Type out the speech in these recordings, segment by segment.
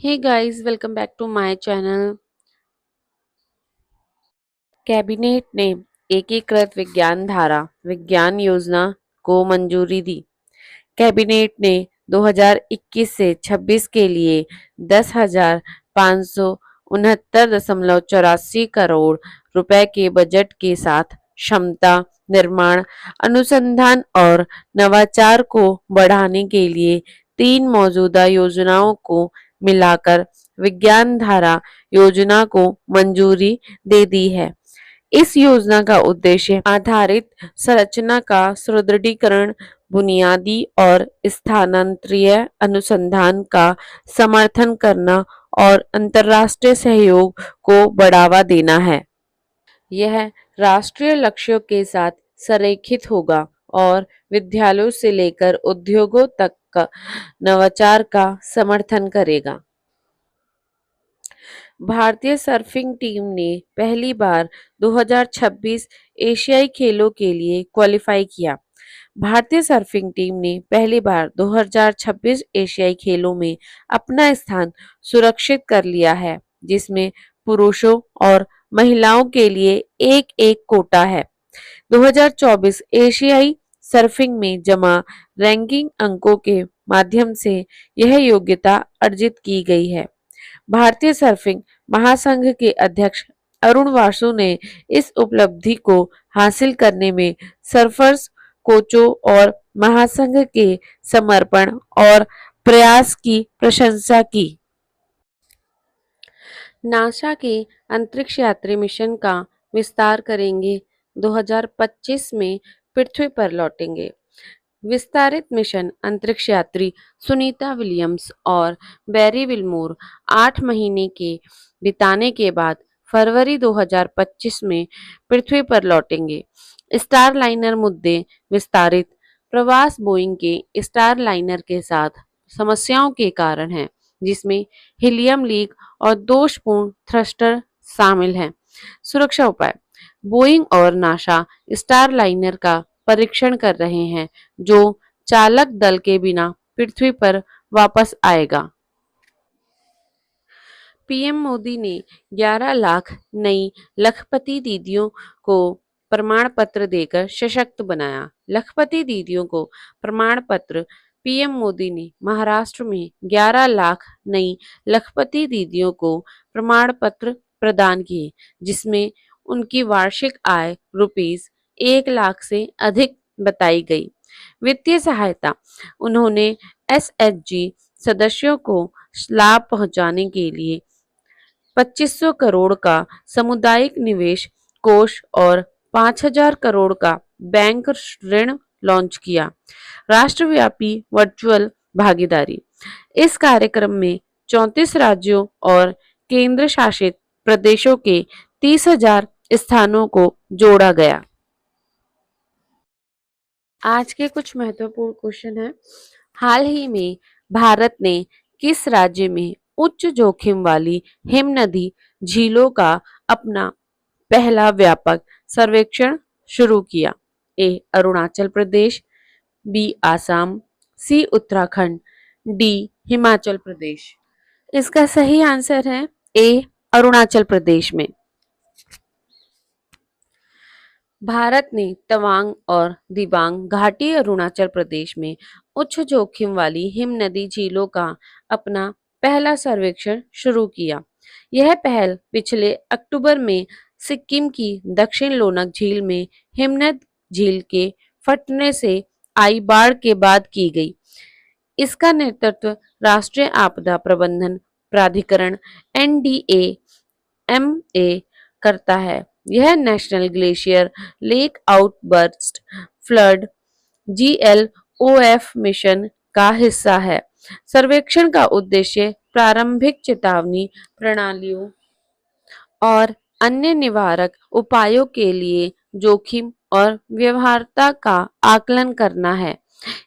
Hey guys, welcome back to my channel. Cabinet ने एकीकृत विज्ञान धारा विज्ञान योजना को मंजूरी दी। कैबिनेट ने 2021 से 26 के लिए 10,569.84 करोड़ के बजट के साथ क्षमता निर्माण, अनुसंधान और नवाचार को बढ़ाने के लिए तीन मौजूदा योजनाओं को मिलाकर विज्ञान धारा योजना को मंजूरी दे दी है। इस योजना का उद्देश्य आधारित संरचना का सुदृढ़ीकरण, बुनियादी और स्थानांतरीय अनुसंधान का समर्थन करना और अंतर्राष्ट्रीय सहयोग को बढ़ावा देना है। यह राष्ट्रीय लक्ष्यों के साथ संरेखित होगा और विद्यालयों से लेकर उद्योगों तक का नवाचार का समर्थन करेगा। भारतीय सर्फिंग टीम ने पहली बार 2026 एशियाई खेलों के लिए क्वालिफाई किया। भारतीय सर्फिंग टीम ने पहली बार 2026 एशियाई खेलों में अपना स्थान सुरक्षित कर लिया है, जिसमें पुरुषों और महिलाओं के लिए एक एक कोटा है। 2024 एशियाई सर्फिंग में जमा रैंकिंग अंकों के माध्यम से यह योग्यता अर्जित की गई है। भारतीय सर्फिंग महासंघ के अध्यक्ष अरुण वासु ने इस उपलब्धि को हासिल करने में सर्फर्स, कोचों और महासंघ के समर्पण और प्रयास की प्रशंसा की। नासा के अंतरिक्ष यात्री मिशन का विस्तार करेंगे। 2025 में पृथ्वी पर लौटेंगे। विस्तारित मिशन अंतरिक्ष यात्री सुनीता विलियम्स और बैरी विल्मोर 8 महीने के बिताने के बाद फरवरी 2025 में पृथ्वी पर लौटेंगे। स्टार लाइनर मुद्दे विस्तारित प्रवास बोइंग के स्टार लाइनर के साथ समस्याओं के कारण है, जिसमें हीलियम लीक और दोषपूर्ण थ्रस्टर शामिल हैं। सुरक्षा उपाय बोइंग और नासा स्टार लाइनर का परीक्षण कर रहे हैं, जो चालक दल के बिना पृथ्वी पर वापस आएगा। पीएम मोदी ने 11 लाख नई लखपति दीदियों को प्रमाण पत्र देकर सशक्त बनाया। लखपति दीदियों को प्रमाण पत्र पीएम मोदी ने महाराष्ट्र में 11 लाख नई लखपति दीदियों को प्रमाण पत्र प्रदान किए, जिसमें उनकी वार्षिक आय रुपीस 1 लाख से अधिक बताई गई। वित्तीय सहायता उन्होंने एसएचजी सदस्यों को लाभ पहुंचाने के लिए 2500 करोड़ का सामुदायिक निवेश कोष और 5000 करोड़ का बैंक ऋण लॉन्च किया। राष्ट्रव्यापी वर्चुअल भागीदारी इस कार्यक्रम में 34 राज्यों और केंद्र शासित प्रदेशों के 30,000 स्थानों को जोड़ा गया। आज के कुछ महत्वपूर्ण क्वेश्चन हैं। हाल ही में भारत ने किस राज्य में उच्च जोखिम वाली हिमनदी झीलों का अपना पहला व्यापक सर्वेक्षण शुरू किया? ए अरुणाचल प्रदेश, बी आसाम, सी उत्तराखंड, डी हिमाचल प्रदेश। इसका सही आंसर है ए अरुणाचल प्रदेश में। भारत ने तवांग और दिबांग घाटी अरुणाचल प्रदेश में उच्च जोखिम वाली हिमनदी झीलों का अपना पहला सर्वेक्षण शुरू किया। यह पहल पिछले अक्टूबर में सिक्किम की दक्षिण लोनक झील में हिमनद झील के फटने से आई बाढ़ के बाद की गई। इसका नेतृत्व राष्ट्रीय आपदा प्रबंधन प्राधिकरण एनडीएमए करता है। यह national glacier lake outburst flood GLOF mission का हिस्सा है। सर्वेक्षण का उद्देश्य प्रारंभिक चेतावनी प्रणालियों और अन्य निवारक उपायों के लिए जोखिम और व्यवहार्यता का आकलन करना है।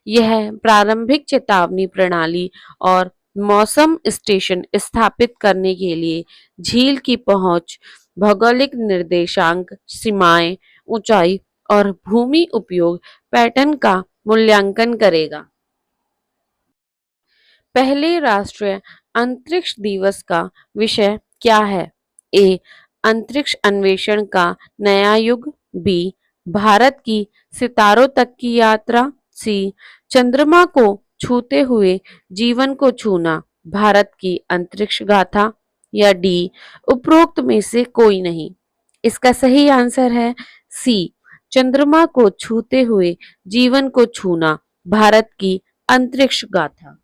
यह प्रारंभिक चेतावनी प्रणाली और मौसम स्टेशन स्थापित करने के लिए झील की पहुंच, भौगोलिक निर्देशांक, सीमाएं, ऊंचाई और भूमि उपयोग पैटर्न का मूल्यांकन करेगा। पहले राष्ट्रीय अंतरिक्ष दिवस का विषय क्या है? ए अंतरिक्ष अन्वेषण का नया युग, बी भारत की सितारों तक की यात्रा, सी चंद्रमा को छूते हुए जीवन को छूना, भारत की अंतरिक्ष गाथा, या डी उपरोक्त में से कोई नहीं। इसका सही आंसर है सी चंद्रमा को छूते हुए जीवन को छूना, भारत की अंतरिक्ष गाथा।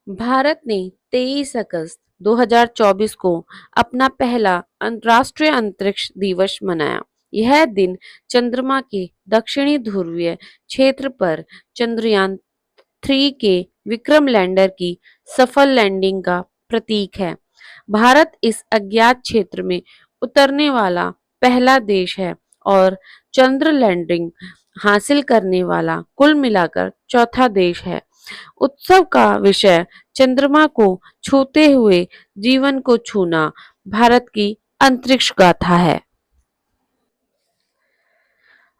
भारत ने 23 अगस्त 2024 को अपना पहला अंतर्राष्ट्रीय अंतरिक्ष दिवस मनाया। यह दिन चंद्रमा के दक्षिणी ध्रुवीय क्षेत्र पर चंद्रयान 3 के विक्रम लैंडर की सफल लैंडिंग का प्रतीक है। भारत इस अज्ञात क्षेत्र में उतरने वाला पहला देश है और चंद्र लैंडिंग हासिल करने वाला कुल मिलाकर चौथा देश है। उत्सव का विषय चंद्रमा को छूते हुए जीवन को छूना, भारत की अंतरिक्ष गाथा है।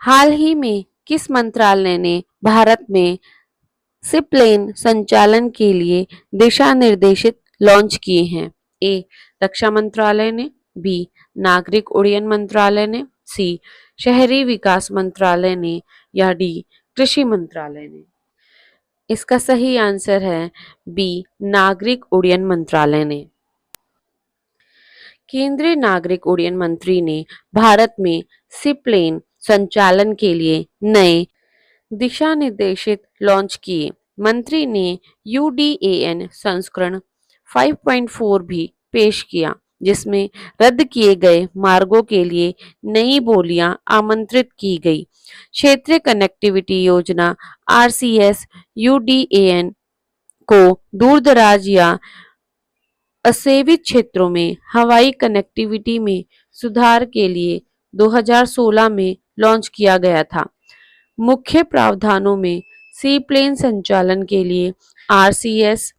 हाल ही में किस मंत्रालय ने भारत में सीप्लेन संचालन के लिए दिशा निर्देशित लॉन्च किए हैं? ए रक्षा मंत्रालय ने, बी नागरिक उड्डयन मंत्रालय ने, सी शहरी विकास मंत्रालय ने, या डी कृषि मंत्रालय ने। इसका सही आंसर है बी नागरिक उड्डयन मंत्रालय ने। केंद्रीय नागरिक उड्डयन मंत्री ने भारत में सीप्लेन संचालन के लिए नए दिशा निर्देशित लॉन्च किए। मंत्री ने यूडीएएन संस्करण 5.4 भी पेश किया, जिसमें रद्द किए गए मार्गों के लिए नई बोलियां आमंत्रित की गई। क्षेत्रीय कनेक्टिविटी योजना आरसीएस यूडीएएन को दूरदराज या असेवित क्षेत्रों में हवाई कनेक्टिविटी में सुधार के लिए 2016 में लॉन्च किया गया था। मुख्य प्रावधानों में सी प्लेन संचालन के लिए आरसीएस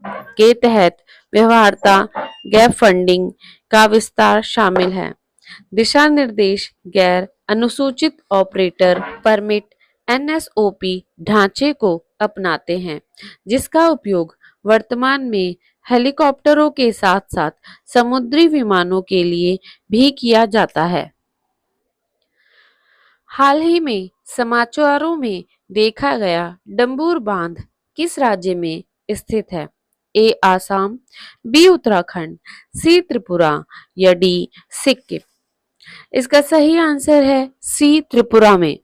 के तहत व्यवहार्यता गैप फंडिंग का विस्तार शामिल है। दिशा निर्देश गैर अनुसूचित ऑपरेटर परमिट एनएसओपी ढांचे को अपनाते हैं, जिसका उपयोग वर्तमान में हेलीकॉप्टरों के साथ साथ समुद्री विमानों के लिए भी किया जाता है। हाल ही में समाचारों में देखा गया डंबूर बांध किस राज्य में स्थित है? ए आसाम, बी उत्तराखंड, सी त्रिपुरा, या डी सिक्किम। इसका सही आंसर है सी त्रिपुरा में।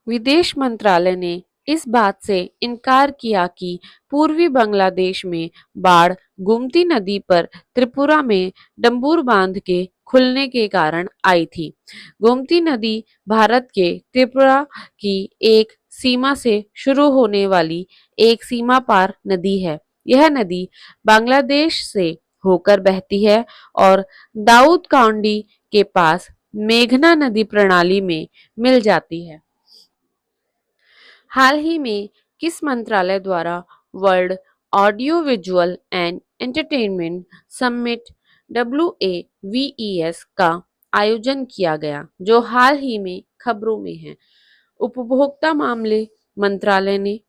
विदेश मंत्रालय ने इस बात से इनकार किया कि पूर्वी बांग्लादेश में बाढ़ गोमती नदी पर त्रिपुरा में डंबूर बांध के खुलने के कारण आई थी। गोमती नदी भारत के त्रिपुरा की एक सीमा से शुरू होने वाली एक सीमा पार नदी है। यह नदी बांग्लादेश से होकर बहती है और दाऊद काउंडी के पास मेघना नदी प्रणाली में मिल जाती है। हाल ही में किस मंत्रालय द्वारा world audio visual and entertainment summit WAVES का आयोजन किया गया, जो हाल ही में खबरों में है? उपभोक्ता मामले मंत्रालय ने,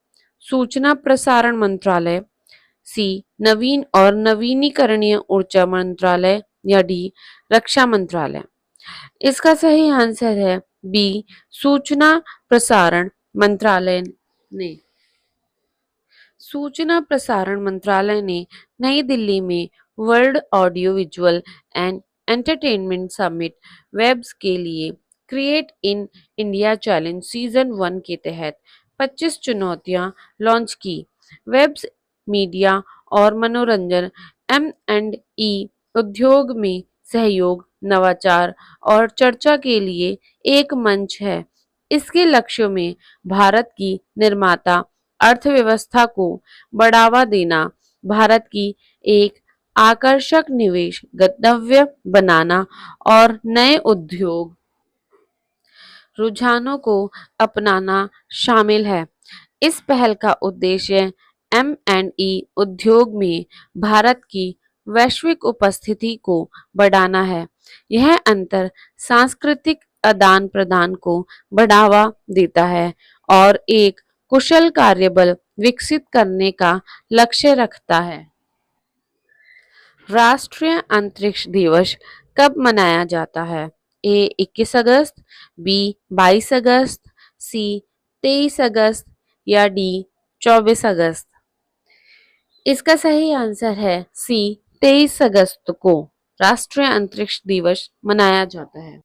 सूचना प्रसारण मंत्रालय, सी नवीन और नवीनीकरणीय ऊर्जा मंत्रालय, या डी रक्षा मंत्रालय। इसका सही आंसर है बी सूचना प्रसारण मंत्रालय ने। सूचना प्रसारण मंत्रालय ने नई दिल्ली में world audio visual and entertainment summit WAVES के लिए create in India challenge season 1 के तहत 25 चुनौतियां लॉन्च की। वेब्स मीडिया और मनोरंजन M&E उद्योग में सहयोग, नवाचार और चर्चा के लिए एक मंच है। इसके लक्ष्यों में भारत की निर्माता अर्थव्यवस्था को बढ़ावा देना, भारत की एक आकर्षक निवेश गंतव्य बनाना और नए उद्योग रुझानों को अपनाना शामिल है। इस पहल का उद्देश्य M&E उद्योग में भारत की वैश्विक उपस्थिति को बढ़ाना है। यह अंतर सांस्कृतिक आदान प्रदान को बढ़ावा देता है और एक कुशल कार्यबल विकसित करने का लक्ष्य रखता है। राष्ट्रीय अंतरिक्ष दिवस कब मनाया जाता है? ए 21 अगस्त, बी 22 अगस्त, सी 23 अगस्त या डी 24 अगस्त। इसका सही आंसर है सी 23 अगस्त को राष्ट्रीय अंतरिक्ष दिवस मनाया जाता है।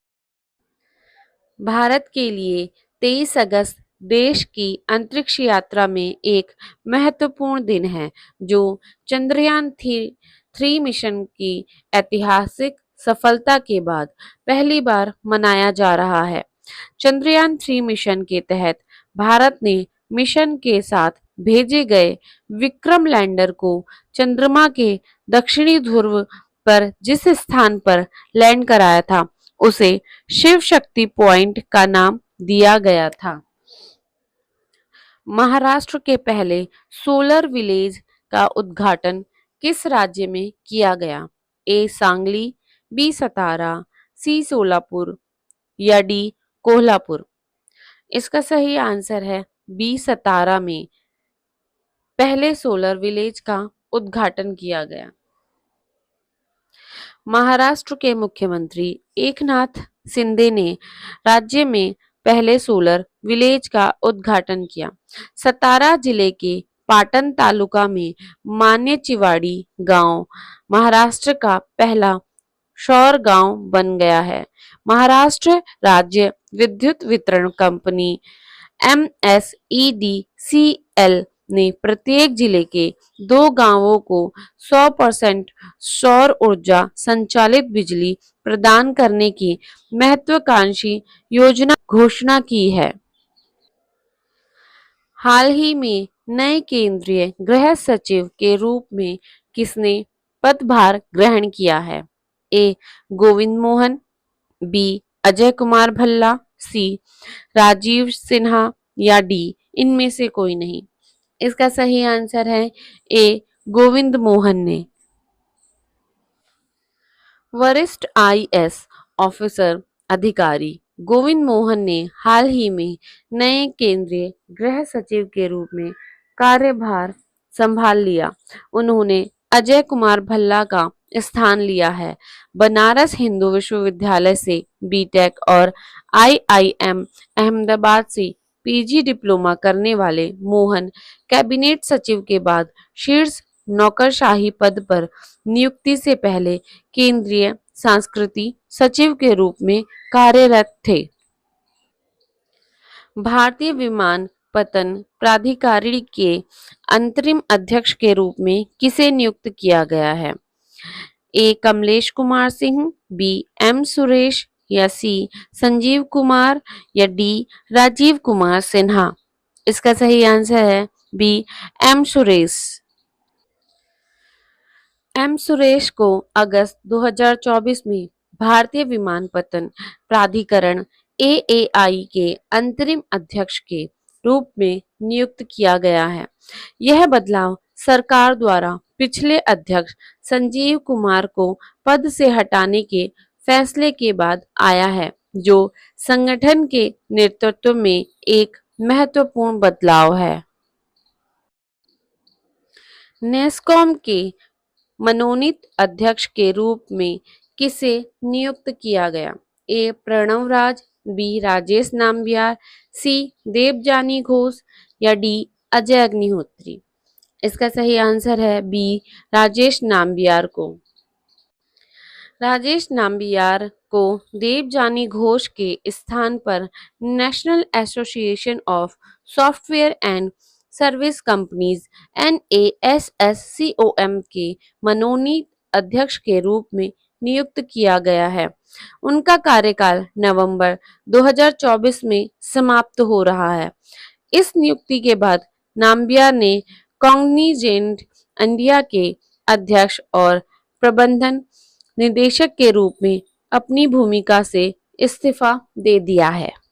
भारत के लिए 23 अगस्त देश की अंतरिक्ष यात्रा में एक महत्वपूर्ण दिन है, जो चंद्रयान 3 मिशन की ऐतिहासिक सफलता के बाद पहली बार मनाया जा रहा है। चंद्रयान 3 मिशन के तहत भारत ने मिशन के साथ भेजे गए विक्रम लैंडर को चंद्रमा के दक्षिणी ध्रुव पर जिस स्थान पर लैंड कराया था, उसे शिव शक्ति पॉइंट का नाम दिया गया था। महाराष्ट्र के पहले सोलर विलेज का उद्घाटन किस राज्य में किया गया? ए सांगली, बी सतारा, सी सोलापुर या डी कोल्हापुर। इसका सही आंसर है बी सतारा में पहले सोलर विलेज का उद्घाटन किया गया। महाराष्ट्र के मुख्यमंत्री एकनाथ शिंदे ने राज्य में पहले सोलर विलेज का उद्घाटन किया। सतारा जिले के पाटन तालुका में मान्यचिवाड़ी गांव महाराष्ट्र का पहला सौर गांव बन गया है। महाराष्ट्र राज्य विद्युत वितरण कंपनी MSEDCL ने प्रत्येक जिले के 2 गांवों को 100% सौर ऊर्जा संचालित बिजली प्रदान करने की महत्वाकांक्षी योजना घोषणा की है। हाल ही में नए केंद्रीय गृह सचिव के रूप में किसने पदभार ग्रहण किया है? ए गोविंद मोहन, बी अजय कुमार भल्ला, सी राजीव सिन्हा या डी इनमें से कोई नहीं। इसका सही आंसर है ए गोविंद मोहन ने। वरिष्ठ IAS ऑफिसर अधिकारी गोविंद मोहन ने हाल ही में नए केंद्रीय गृह सचिव के रूप में कार्यभार संभाल लिया। उन्होंने अजय कुमार भल्ला का स्थान लिया है। बनारस हिंदू विश्वविद्यालय से बीटेक और IIM अहमदाबाद से PG डिप्लोमा करने वाले मोहन कैबिनेट सचिव के बाद शीर्ष नौकरशाही पद पर नियुक्ति से पहले केंद्रीय संस्कृति सचिव के रूप में कार्यरत थे। भारतीय विमानपत्तन प्राधिकरण के अंतरिम अध्यक्ष के रूप में किसे नियुक्त किया गया है? ए कमलेश कुमार सिंह, बी M सुरेश या सी संजीव कुमार या डी राजीव कुमार सिन्हा। इसका सही आंसर है B M Suresh. M Suresh को अगस्त 2024 में भारतीय विमानपत्तन प्राधिकरण AAI के अंतरिम अध्यक्ष के रूप में नियुक्त किया गया है। यह बदलाव सरकार द्वारा पिछले अध्यक्ष संजीव कुमार को पद से हटाने के फैसले के बाद आया है, जो संगठन के नेतृत्व में एक महत्वपूर्ण बदलाव है। नेस्कॉम के मनोनीत अध्यक्ष के रूप में किसे नियुक्त किया गया? ए प्रणव राज, बी राजेश नाम्बियार, सी देवजानी घोष या डी अजय अग्निहोत्री। इसका सही आंसर है बी राजेश नाम्बियार को। राजेश नाम्बियार को देवजानी घोष के स्थान पर national association of software and service companies NASSCOM के मनोनीत अध्यक्ष के रूप में नियुक्त किया गया है। उनका कार्यकाल नवंबर 2024 में समाप्त हो रहा है। इस नियुक्ति के बाद नाम्बियार ने कॉग्निजेंट इंडिया के अध्यक्ष और प्रबंधन निदेशक के रूप में अपनी भूमिका से इस्तीफा दे दिया है।